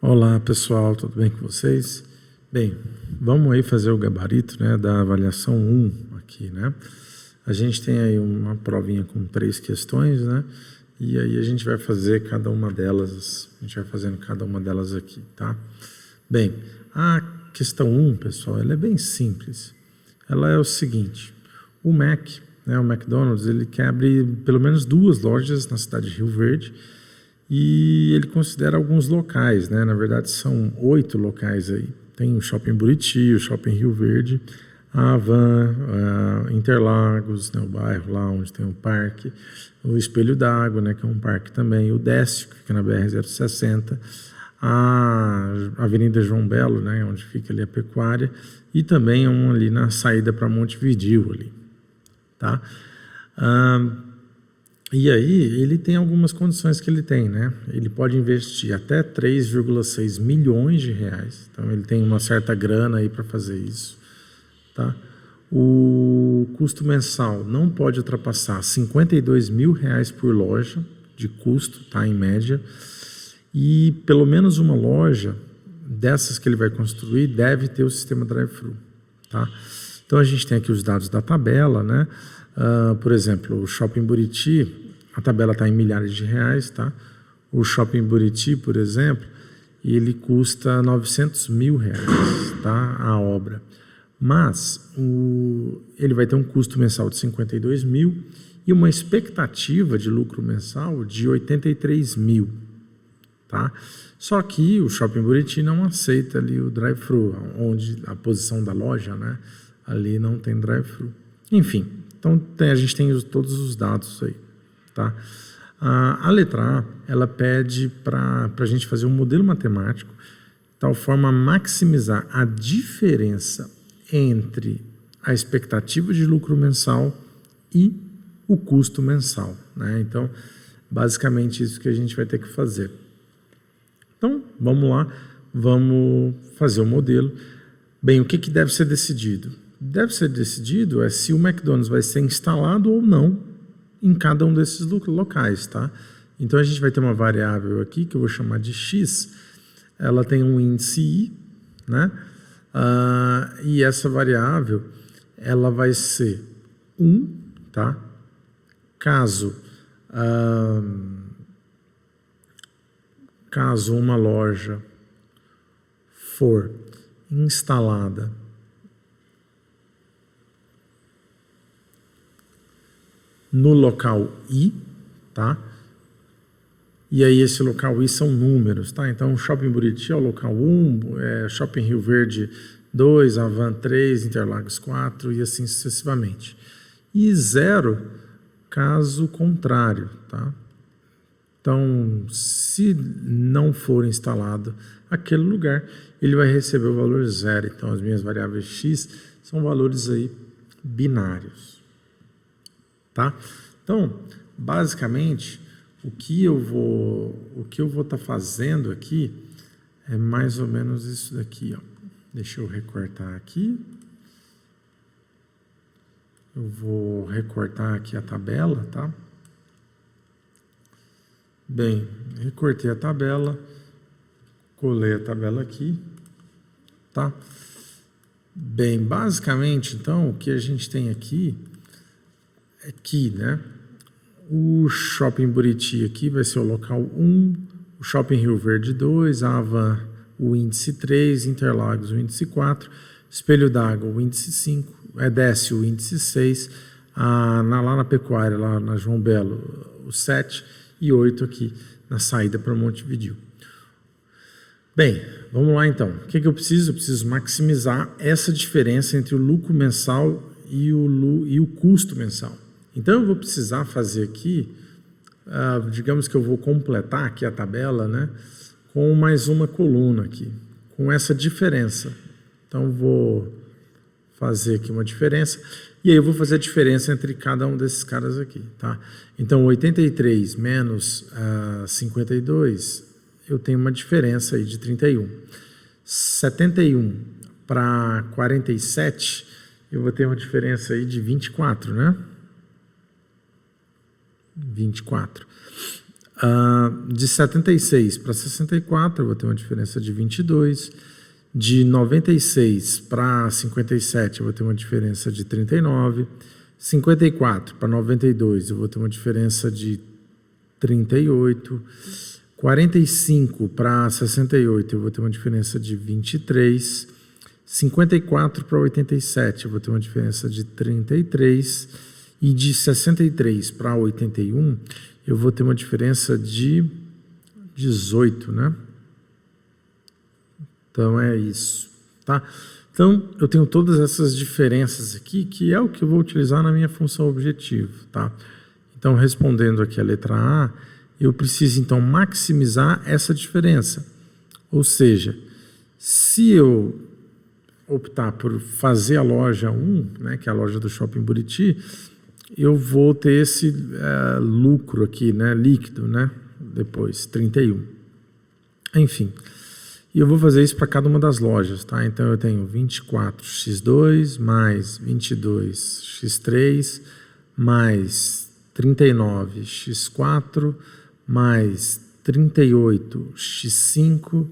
Olá pessoal, tudo bem com vocês? Bem, vamos aí fazer o gabarito, né, da avaliação 1 aqui, né? A gente tem aí uma provinha com 3 questões, né? E aí a gente vai fazer cada uma delas, a gente vai fazendo cada uma delas aqui, tá? Bem, a questão 1, pessoal, ela é bem simples. Ela é o seguinte, o Mac, né, o McDonald's, ele quer abrir pelo menos 2 lojas na cidade de Rio Verde, e ele considera alguns locais, né? Na verdade são 8 locais aí. Tem o Shopping Buriti, o Shopping Rio Verde, a Havan, Interlagos, né? O bairro lá onde tem um parque, o Espelho d'Água, né? Que é um parque também, o Décio, que fica na BR-060, a Avenida João Belo, né? Onde fica ali a pecuária, e também um ali na saída para Montevidéu ali, tá? E aí, ele tem algumas condições que ele tem, né? Ele pode investir até 3,6 milhões de reais. Então, ele tem uma certa grana aí para fazer isso, tá? O custo mensal não pode ultrapassar 52 mil reais por loja de custo, tá? Em média. E pelo menos uma loja dessas que ele vai construir deve ter o sistema drive-thru, tá? Então, a gente tem aqui os dados da tabela, né? Por exemplo, o Shopping Buriti, a tabela está em milhares de reais, tá? O Shopping Buriti, por exemplo, ele custa 900 mil reais, tá? A obra. Mas ele vai ter um custo mensal de 52 mil e uma expectativa de lucro mensal de 83 mil, tá? Só que o Shopping Buriti não aceita ali o drive-thru, onde a posição da loja, né? Ali não tem drive-thru. Enfim, então a gente tem todos os dados aí, tá? A letra A, ela pede para a gente fazer um modelo matemático de tal forma a maximizar a diferença entre a expectativa de lucro mensal e o custo mensal, né? Então, basicamente isso que a gente vai ter que fazer. Então, vamos lá, vamos fazer o modelo. Bem, o que deve ser decidido? Deve ser decidido se o McDonald's vai ser instalado ou não em cada um desses locais, tá? Então, a gente vai ter uma variável aqui que eu vou chamar de x, ela tem um índice i, né? E essa variável, ela vai ser 1, tá? Caso uma loja for instalada no local I, tá? E aí esse local I são números, tá? Então, Shopping Buriti é o local 1, Shopping Rio Verde 2, Havan 3, Interlagos 4 e assim sucessivamente. E 0, caso contrário, tá? Então, se não for instalado aquele lugar, ele vai receber o valor 0. Então, as minhas variáveis x são valores aí binários, tá? Então, basicamente, o que eu vou estar fazendo aqui é mais ou menos isso daqui, ó. Deixa eu recortar aqui. Eu vou recortar aqui a tabela, tá? Bem, recortei a tabela, colei a tabela aqui, tá? Bem, basicamente, então, o que a gente tem aqui é que, né, o Shopping Buriti aqui vai ser o local 1, o Shopping Rio Verde 2, a Havan o índice 3, Interlagos o índice 4, Espelho d'Água o índice 5, Décio o índice 6, lá na pecuária, lá na João Belo, o 7 e 8 aqui na saída para Montevidéu. Bem, vamos lá então. O que eu preciso? Eu preciso maximizar essa diferença entre o lucro mensal e o custo mensal. Então, eu vou precisar fazer aqui, digamos que eu vou completar aqui a tabela, né, com mais uma coluna aqui, com essa diferença. Então, vou fazer aqui uma diferença, e aí eu vou fazer a diferença entre cada um desses caras aqui, tá? Então, 83 menos 52, eu tenho uma diferença aí de 31. 71 para 47, eu vou ter uma diferença aí de 24, né? 24. De 76 para 64, eu vou ter uma diferença de 22. De 96 para 57, eu vou ter uma diferença de 39. 54 para 92, eu vou ter uma diferença de 38. 45 para 68, eu vou ter uma diferença de 23. 54 para 87, eu vou ter uma diferença de 33. E de 63 para 81, eu vou ter uma diferença de 18, né? Então, é isso, tá? Então, eu tenho todas essas diferenças aqui, que é o que eu vou utilizar na minha função objetivo, tá? Então, respondendo aqui a letra A, eu preciso, então, maximizar essa diferença. Ou seja, se eu optar por fazer a loja 1, né, que é a loja do Shopping Buriti, eu vou ter esse lucro aqui, né, líquido, né, depois, 31. Enfim, e eu vou fazer isso para cada uma das lojas, tá? Então, eu tenho 24x2 mais 22x3 mais 39x4 mais 38x5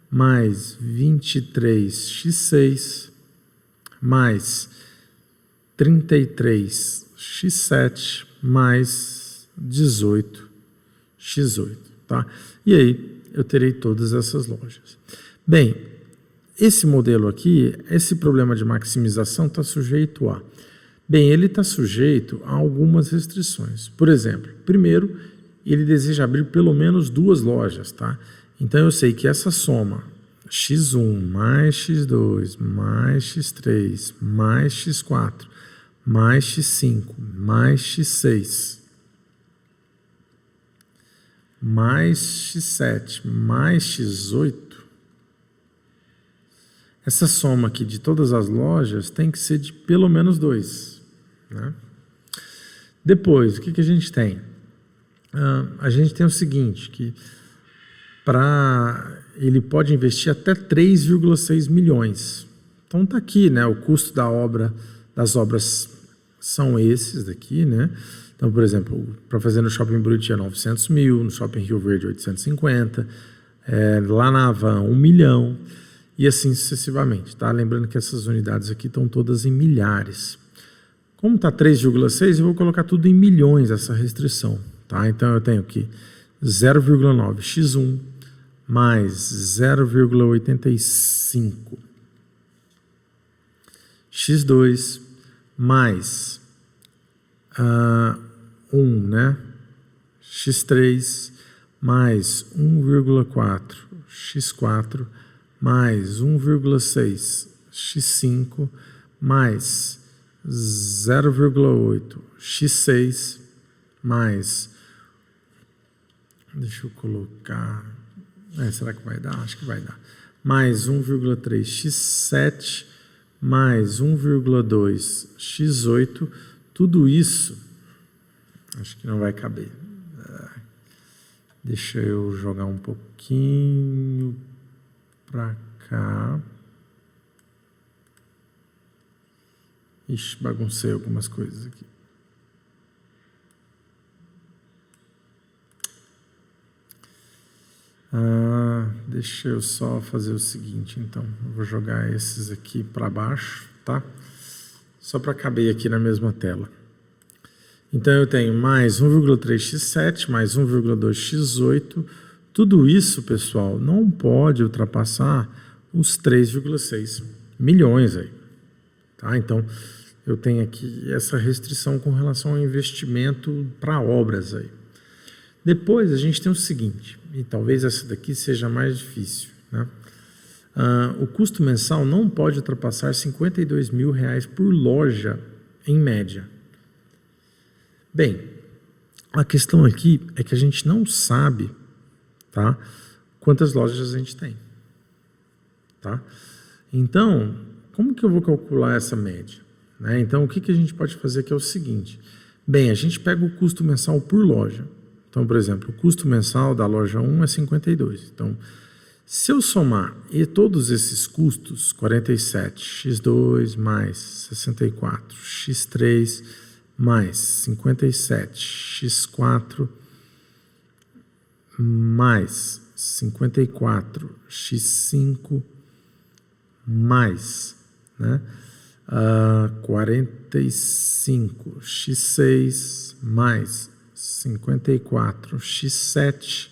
mais 23x6 mais 33x7 mais 18x8, tá? E aí eu terei todas essas lojas. Bem, esse modelo aqui, esse problema de maximização está sujeito a... Bem, ele está sujeito a algumas restrições. Por exemplo, primeiro, ele deseja abrir pelo menos 2 lojas, tá? Então, eu sei que essa soma x1 mais x2 mais x3 mais x4 mais x5 mais x6 mais x7 mais x8, essa soma aqui de todas as lojas tem que ser de pelo menos 2, né? Depois, o que a gente tem? A gente tem o seguinte, que ele pode investir até 3,6 milhões. Então está aqui, né? O custo das obras são esses daqui, né? Então, por exemplo, para fazer no Shopping Buriti é 900 mil, no Shopping Rio Verde 850, lá na Havan 1 milhão, e assim sucessivamente, tá? Lembrando que essas unidades aqui estão todas em milhares. Como está 3,6, eu vou colocar tudo em milhões, essa restrição, tá? Então, eu tenho aqui 0,9 x1 mais 0,85 x2 mais 1, né? x3 mais 1,4 x4 mais 1,6 x5 mais 0,8 x6 mais, deixa eu colocar, será que vai dar? Acho que vai dar. Mais 1,3 x7 mais 1,2 x8, tudo isso, acho que não vai caber. Deixa eu jogar um pouquinho para cá. Ixi, baguncei algumas coisas aqui. Deixa eu só fazer o seguinte, então. Eu vou jogar esses aqui para baixo, tá? Só para caber aqui na mesma tela. Então, eu tenho mais 1,3x7, mais 1,2x8. Tudo isso, pessoal, não pode ultrapassar os 3,6 milhões aí, tá? Então, eu tenho aqui essa restrição com relação ao investimento para obras aí. Depois, a gente tem o seguinte, e talvez essa daqui seja mais difícil, né? O custo mensal não pode ultrapassar R$52 mil por loja, em média. Bem, a questão aqui é que a gente não sabe, tá, quantas lojas a gente tem, tá? Então, como que eu vou calcular essa média, né? Então, o que a gente pode fazer aqui é o seguinte. Bem, a gente pega o custo mensal por loja. Então, por exemplo, o custo mensal da loja 1 é 52. Então, se eu somar todos esses custos, 47, x2 mais 64, x3 mais 57, x4 mais 54, x5 mais, né? 45, x6 mais 54, x7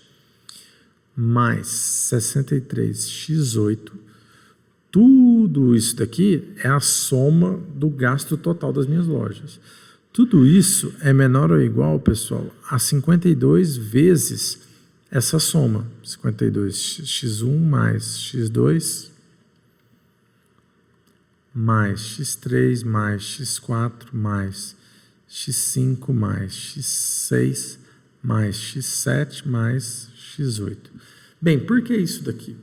mais 63, x8. Tudo isso daqui é a soma do gasto total das minhas lojas. Tudo isso é menor ou igual, pessoal, a 52 vezes essa soma. 52x1 mais x2 mais x3 mais x4 mais x5 mais x6 mais x7 mais x8. Bem, por que isso daqui?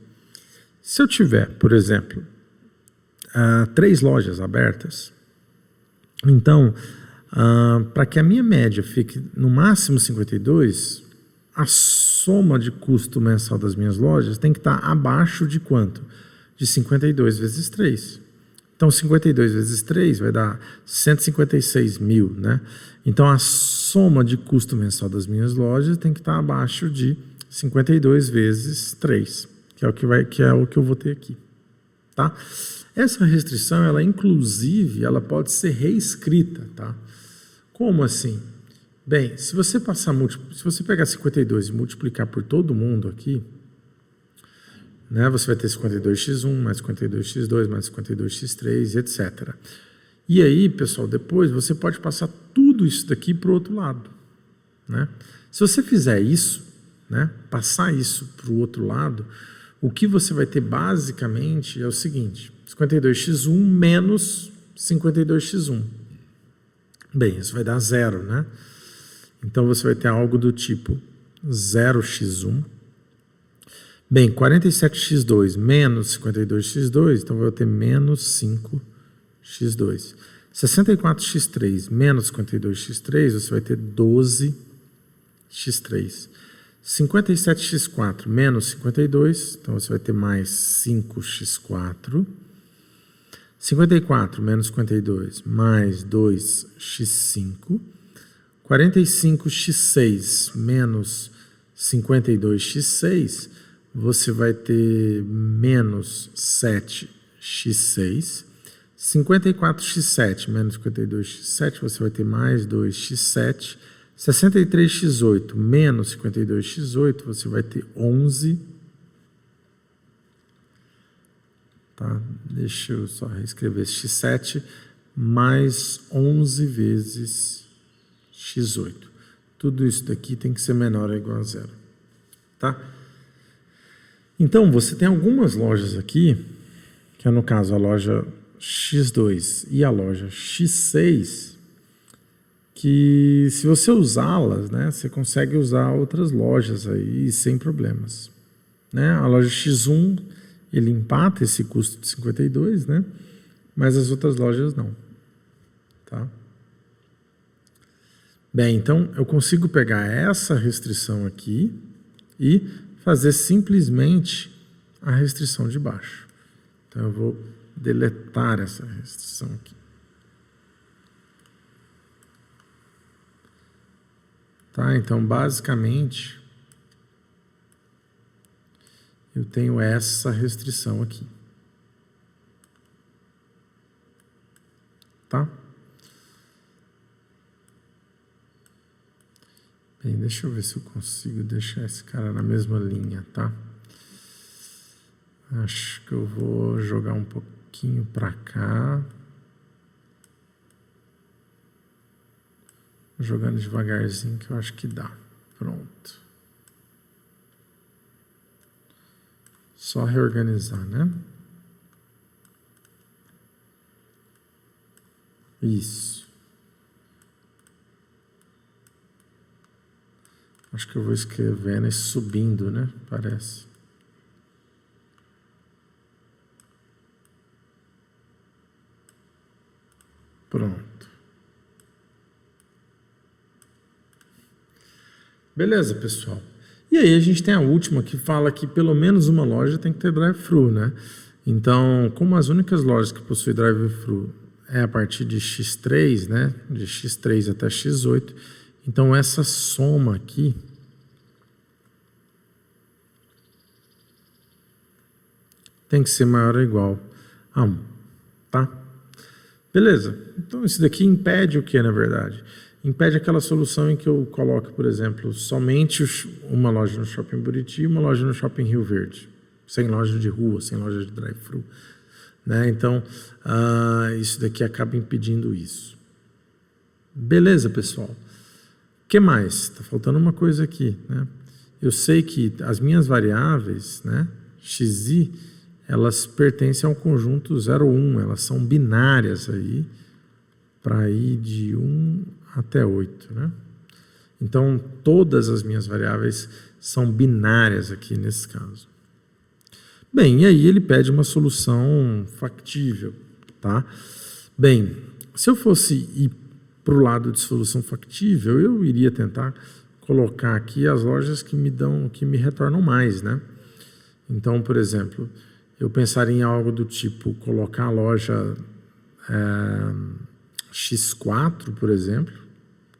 Se eu tiver, por exemplo, 3 lojas abertas, então, para que a minha média fique no máximo 52, a soma de custo mensal das minhas lojas tem que estar abaixo de quanto? De 52 vezes 3. Então, 52 vezes 3 vai dar 156 mil, né? Então, a soma de custo mensal das minhas lojas tem que estar abaixo de 52 vezes 3, que é o que eu vou ter aqui, tá? Essa restrição, ela inclusive, ela pode ser reescrita, tá? Como assim? Bem, se você pegar 52 e multiplicar por todo mundo aqui, né, você vai ter 52x1, mais 52x2, mais 52x3, etc. E aí, pessoal, depois você pode passar tudo isso daqui para o outro lado, né? Se você fizer isso, né, passar isso para o outro lado, o que você vai ter basicamente é o seguinte: 52x1 menos 52x1. Bem, isso vai dar 0, né? Então você vai ter algo do tipo 0x1. Bem, 47x2 menos 52x2, então eu vou ter menos 5x2. 64x3 menos 52x3, você vai ter 12x3. 57x4 menos 52, então você vai ter mais 5x4. 54 menos 52 mais 2x5. 45x6 menos 52x6, você vai ter menos 7x6. 54x7 menos 52x7, você vai ter mais 2x7. 63x8 menos 52x8, você vai ter 11. Tá? Deixa eu só reescrever esse x7 mais 11 vezes x8. Tudo isso daqui tem que ser menor ou igual a 0. Tá? Então, você tem algumas lojas aqui, que é no caso a loja X2 e a loja X6, que se você usá-las, né, você consegue usar outras lojas aí sem problemas. Né? A loja X1, ele empata esse custo de 52, né? Mas as outras lojas não. Tá? Bem, então eu consigo pegar essa restrição aqui e fazer simplesmente a restrição de baixo. Então eu vou deletar essa restrição aqui. Tá? Então, basicamente, eu tenho essa restrição aqui. Tá? Bem, deixa eu ver se eu consigo deixar esse cara na mesma linha, tá? Acho que eu vou jogar um pouquinho para cá. Jogando devagarzinho que eu acho que dá. Pronto. Só reorganizar, né? Isso. Acho que eu vou escrevendo e subindo, né? Parece. Pronto. Beleza, pessoal. E aí a gente tem a última que fala que pelo menos uma loja tem que ter drive-thru, né? Então, como as únicas lojas que possuem drive-thru é a partir de X3, né? De X3 até X8. Então, essa soma aqui, tem que ser maior ou igual a 1, tá? Beleza. Então, isso daqui impede o que, na verdade? Impede aquela solução em que eu coloco, por exemplo, somente uma loja no Shopping Buriti e uma loja no Shopping Rio Verde. Sem loja de rua, sem loja de drive-thru. Né? Então, isso daqui acaba impedindo isso. Beleza, pessoal. O que mais? Está faltando uma coisa aqui. Né? Eu sei que as minhas variáveis, né, x e, elas pertencem ao conjunto 0, 1. Elas são binárias aí, para ir de 1 até 8. Né? Então, todas as minhas variáveis são binárias aqui nesse caso. Bem, e aí ele pede uma solução factível, tá? Bem, se eu fosse ir para o lado de solução factível, eu iria tentar colocar aqui as lojas que me retornam mais, né? Então, por exemplo, eu pensaria em algo do tipo colocar a loja X4, por exemplo,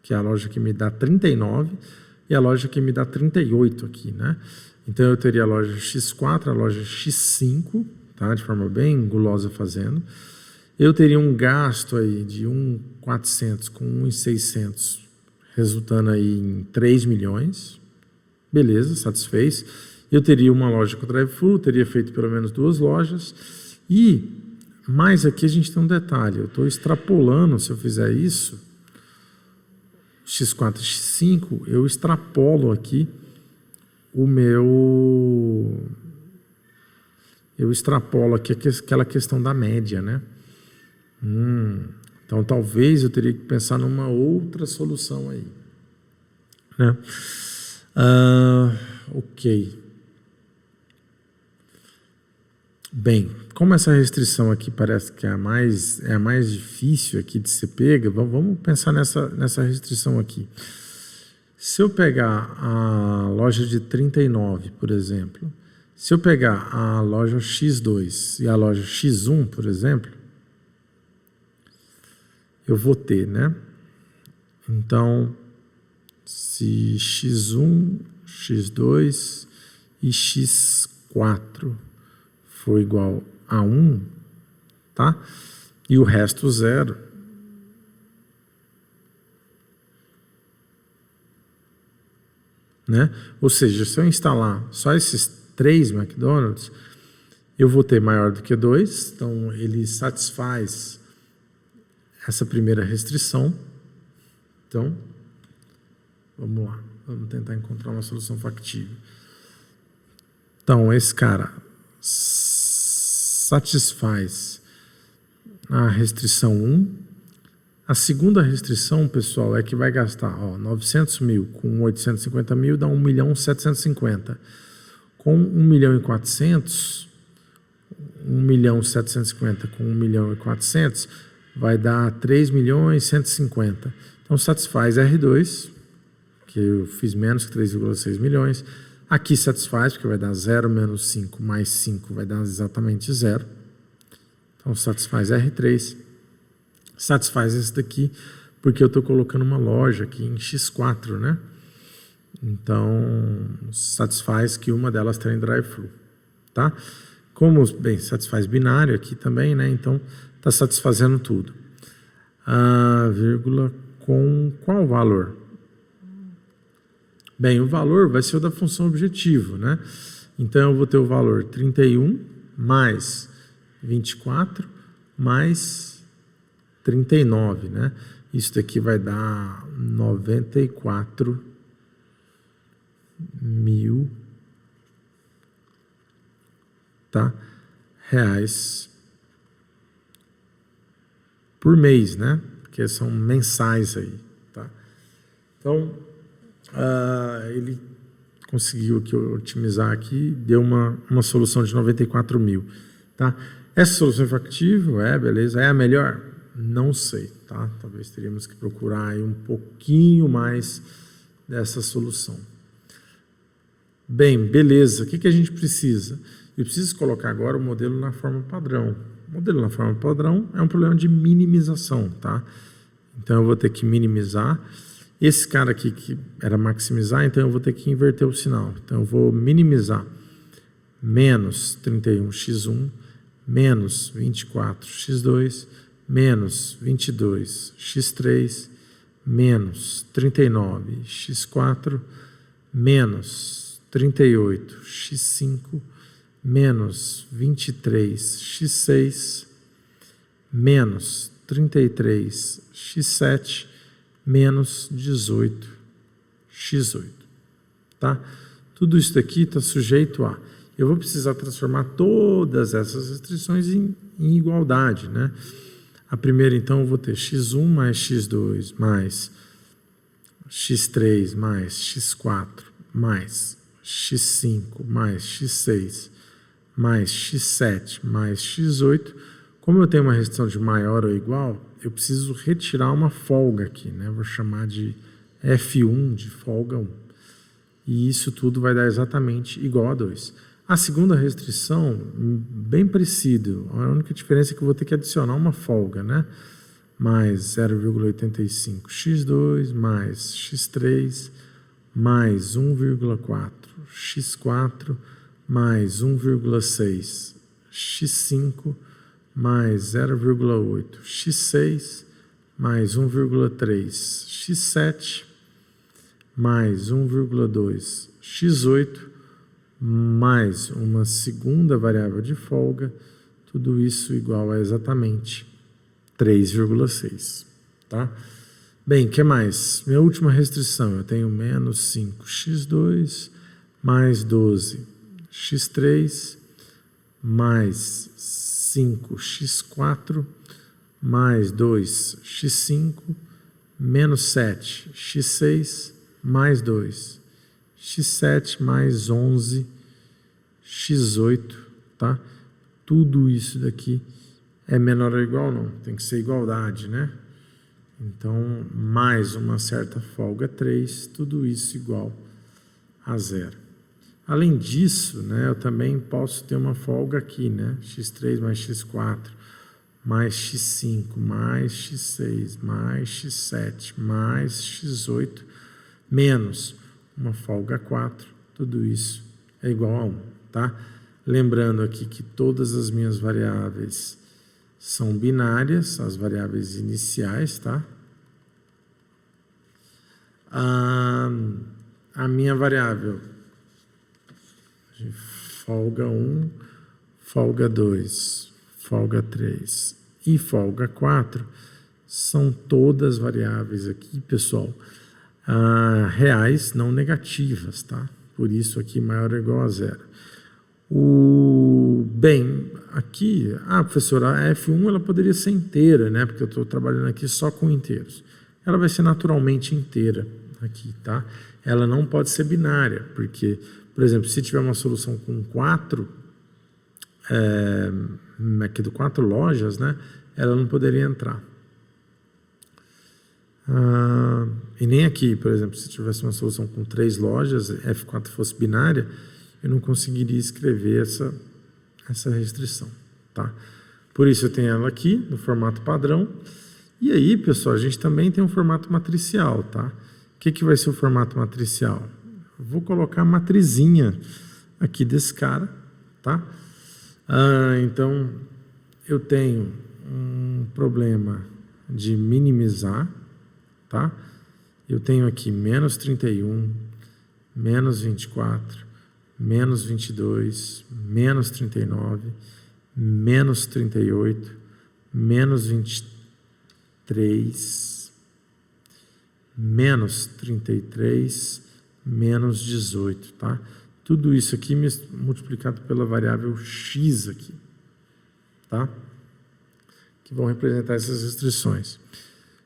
que é a loja que me dá 39 e a loja que me dá 38 aqui, né? Então, eu teria a loja X4, a loja X5, tá? De forma bem gulosa fazendo. Eu teria um gasto aí de 1.400 com 1.600, resultando aí em 3 milhões. Beleza, satisfez. Eu teria uma loja com drive-thru, teria feito pelo menos 2 lojas. E, mais aqui a gente tem um detalhe. Eu estou extrapolando, se eu fizer isso, X4 e X5, eu extrapolo aqui eu extrapolo aqui aquela questão da média, né? Então, talvez eu teria que pensar numa outra solução aí, né? Ok. Bem, como essa restrição aqui parece que é a mais difícil aqui de ser pega, vamos pensar nessa restrição aqui. Se eu pegar a loja de 39, por exemplo, se eu pegar a loja X2 e a loja X1, por exemplo, eu vou ter, né? Então, se X1, X2 e X4 for igual a 1, tá? E o resto 0. Né? Ou seja, se eu instalar só esses 3 McDonald's, eu vou ter maior do que 2, então ele satisfaz essa primeira restrição. Então, vamos lá, vamos tentar encontrar uma solução factível. Então, esse cara satisfaz a restrição 1. A segunda restrição, pessoal, é que vai gastar 900 mil com 850 mil dá 1.750.000. Com 1.400.000, 1.750.000 com 1.400.000 vai dar 3.150.000. Então, satisfaz R2, que eu fiz menos que 3,6 milhões. Aqui satisfaz, porque vai dar 0 menos 5 mais 5 vai dar exatamente 0. Então, satisfaz R3. Satisfaz esse daqui, porque eu estou colocando uma loja aqui em X4, né? Então, satisfaz que uma delas tem drive-thru, tá? Como, bem, satisfaz binário aqui também, né? Então, está satisfazendo tudo. Vírgula com qual valor? Bem, o valor vai ser o da função objetivo, né? Então, eu vou ter o valor 31 mais 24 mais 39, né? Isso daqui vai dar 94 mil, tá? Reais por mês, né? Porque são mensais aí, tá? Então, ele conseguiu aqui otimizar aqui, deu uma solução de 94 mil, tá? Essa solução é factível? Beleza. É a melhor? Não sei, tá? Talvez teríamos que procurar aí um pouquinho mais dessa solução. Bem, beleza. O que a gente precisa? Eu preciso colocar agora o modelo na forma padrão. O modelo na forma padrão é um problema de minimização, tá? Então, eu vou ter que minimizar. Esse cara aqui que era maximizar, então eu vou ter que inverter o sinal. Então, eu vou minimizar menos 31x1, menos 24x2, menos 22x3, menos 39x4, menos 38x5, menos 23x6, menos 33x7, menos 18x8, tá? Tudo isso daqui está sujeito a... Eu vou precisar transformar todas essas restrições em igualdade, né? A primeira, então, eu vou ter x1 mais x2 mais x3 mais x4 mais x5 mais x6 mais x7 mais x8. Como eu tenho uma restrição de maior ou igual, eu preciso retirar uma folga aqui, né? Vou chamar de F1 de folga 1. E isso tudo vai dar exatamente igual a 2. A segunda restrição, bem parecido. A única diferença é que eu vou ter que adicionar uma folga, né? Mais 0,85x2 mais x3 mais 1,4x4 mais 1,6x5 mais 0,8x6 mais 1,3x7 mais 1,2x8 mais uma segunda variável de folga, tudo isso igual a exatamente 3,6, tá? Bem, o que mais? Minha última restrição, eu tenho menos 5x2 mais 12x3 mais 5x4 mais 2x5 menos 7x6 mais 2x7 mais 11x8, tá? Tudo isso daqui é menor ou igual? Não, tem que ser igualdade, né? Então, mais uma certa folga 3, tudo isso igual a 0. Além disso, né, eu também posso ter uma folga aqui, né? x3 mais x4, mais x5, mais x6, mais x7, mais x8, menos uma folga 4, tudo isso é igual a 1, tá? Lembrando aqui que todas as minhas variáveis são binárias, as variáveis iniciais, tá? A minha variável de folga 1, folga 2, folga 3 e folga 4 são todas variáveis aqui, pessoal, reais, não negativas, tá? Por isso aqui maior ou igual a 0. Bem, aqui, professora, a F1 ela poderia ser inteira, né? Porque eu estou trabalhando aqui só com inteiros. Ela vai ser naturalmente inteira aqui, tá? Ela não pode ser binária, porque, por exemplo, se tiver uma solução com 4 lojas, né? Ela não poderia entrar. E nem aqui, por exemplo, se tivesse uma solução com 3 lojas, F4 fosse binária, eu não conseguiria escrever essa restrição, tá? Por isso eu tenho ela aqui no formato padrão. E aí, pessoal, a gente também tem um formato matricial, tá? O que vai ser o formato matricial? Eu vou colocar a matrizinha aqui desse cara, tá? Então, eu tenho um problema de minimizar, tá? Eu tenho aqui menos 31, menos 24, menos 22, menos 39, menos 38, menos 23, menos 33, menos 18, tá? Tudo isso aqui multiplicado pela variável x aqui, tá? Que vão representar essas restrições.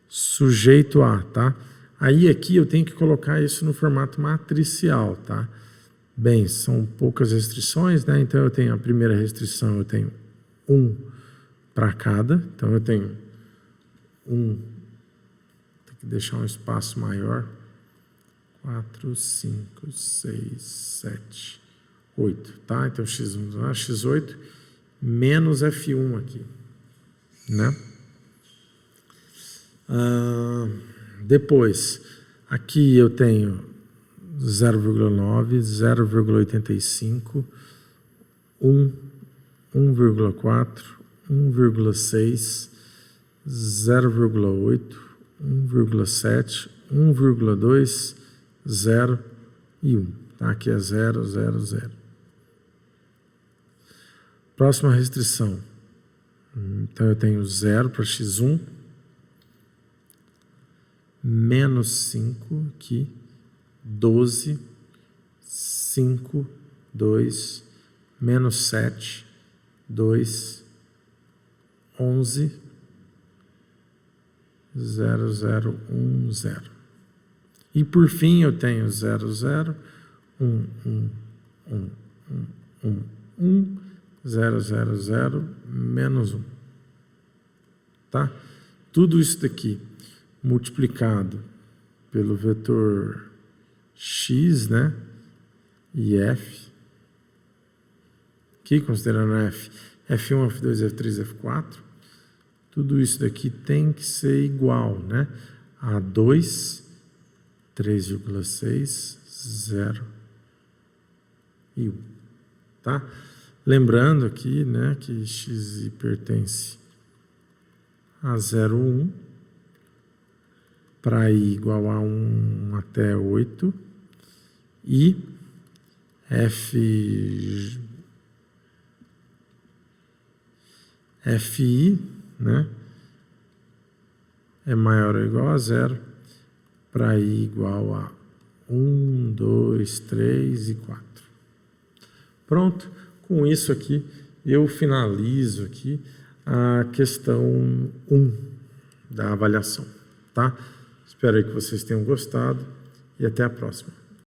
Sujeito a, tá? Aí aqui eu tenho que colocar isso no formato matricial, tá? Bem, são poucas restrições, né? Então eu tenho a primeira restrição, eu tenho 1 para cada. Então eu tenho 1, tem que deixar um espaço maior. 4, 5, 6, 7, 8, tá? Então x1, x8 menos F1 aqui, né? Depois, aqui eu tenho 0,9, 0,85, 1, 1,4, 1,6, 0,8, 1,7, 1,2, 0 e 1. Tá? Aqui é 0, 0, 0. Próxima restrição. Então, eu tenho 0 para x1, menos 5 aqui, 12, 5, 2, menos 7, 2, 11, 0, 0, 1, 0. E por fim eu tenho 0, 0, 1, 1, 1, 1, 1, 1, 0, 0, 0, menos 1. Tá? Tudo isso daqui multiplicado pelo vetor x, né? E f. Aqui, considerando f, f1, f2, f3, f4, tudo isso daqui tem que ser igual, né? A 2, 3,6, 0 e 1, tá? Lembrando aqui, né, que xi pertence a 0, 1, para i igual a 1 até 8, e fi, né, é maior ou igual a 0, para i igual a 1, 2, 3 e 4. Pronto, com isso aqui eu finalizo aqui a questão 1 da avaliação, tá? Espero que vocês tenham gostado e até a próxima.